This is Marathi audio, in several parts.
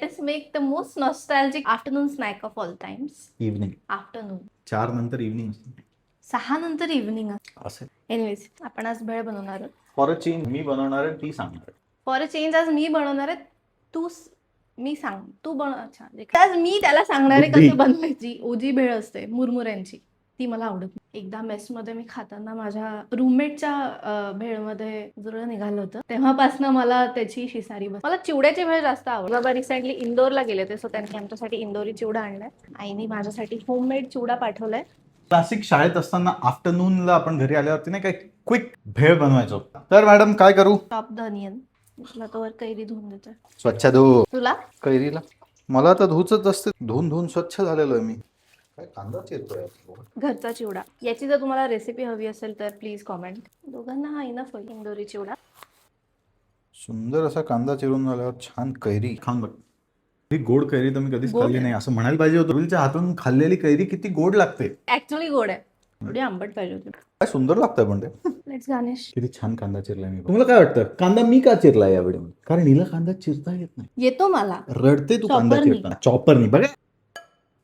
Let's make the most nostalgic afternoon snack of all times. Evening afternoon 4 नंतर इव्हनिंग 6 नंतर इव्हनिंग. असेल. एनिवेज आपण आज भेळ बनवणार आहोत. फॉर अ चेंज मी बनवणार आहे, ती सांगणार. फॉर अ चेंज आज मी बनवणार आहे. मी सांग तू अच्छा आज मी त्याला सांगणार आहे कसं बनवायची. ओजी भेळ असते मुरमुऱ्यांची, ती मला आवडत नाही. एकदा मेसमध्ये मी खाताना माझ्या रूममेटच्या भेळमध्ये जुळं निघालं होतं. तेव्हापासून मला त्याची शिसारी बस. मला चिवड्याची भेळ जास्त आवडते. बाबा रिसेंटली इंदोरला गेले होते, सो त्यांनी आमच्यासाठी इंदोरी चिवडा आणलाय. आईने माझ्यासाठी होममेड चिवडा पाठवलाय. क्लासिक शाळेत असताना आफ्टरनूनला आपण घरी आल्यावरती नाही काय क्विक भेळ बनवायचो. तर मॅडम काय करू? Chop the onion. तुला तोवर कैरी धुवून देते. स्वच्छ धुवू. तुला कैरीला मला तर धुवूच असते. धुवून स्वच्छ झालेलो आहे मी. काय कांदा चिरतोय घरचा चिवडा. याची जर तुम्हाला रेसिपी हवी असेल तर प्लीज कॉमेंट. दोघांना हा इनफ होईल. इंदोरी चिवडा. सुंदर असा कांदा चिरून झाल्यावर छान कैरी खाऊन बघ. ही गोड कैरी तर मी कधीच गोड खाल्ली नाही. असं म्हणायला पाहिजे होतं. रुलच्या हातून खाल्लेली कैरी किती गोड लागते. ऍक्च्युअली गोड आहे. थोडी आंबट पाहिजे होती. काय सुंदर लागतंय पण ते. Let's garnish. किती छान कांदा चिरलाय मी. तुम्हाला काय वाटतं कांदा मी का चिरलाय या व्हिडिओ? कारण हिला कांदा चिरता येत नाही. येतो मला. रडते तू कांदा चॉपरनी. चिरताना. चॉपरनी बघा.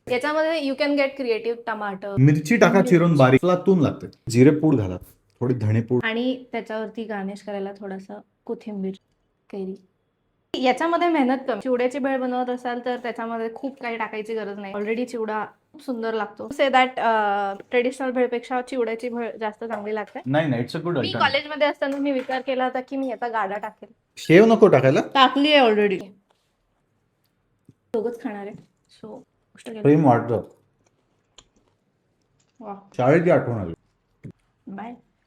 याच्यामध्ये यू कॅन गेट क्रिएटिव्ह. टमाटर, मिरची टाका चिरून बारीक. तून लागते. जिरेपूड घाला, थोडी धणेपूड आणि त्याच्यावरती गार्निश करायला थोडासा कोथिंबीर, कैरी. याच्यामध्ये मेहनत कमी. चिवड्याची भेळ बनवत असाल तर त्याच्यामध्ये खूप काही टाकायची गरज नाही. ऑलरेडी चिवडा खूप सुंदर लागतो. से दॅट ट्रेडिशनल भेळपेक्षा चिवड्याची भेळ जास्त चांगली लागते. नाही इट्स अ गुड. मी कॉलेजमध्ये असताना मी विचार केला होता की मी याचा गाडा टाकेल. शेव नको टाकायला. टाकली आहे ऑलरेडी. दोघच खाणार आहे. सो प्रेम वाटतं. वा. शाळेची आठवण आली. बाय.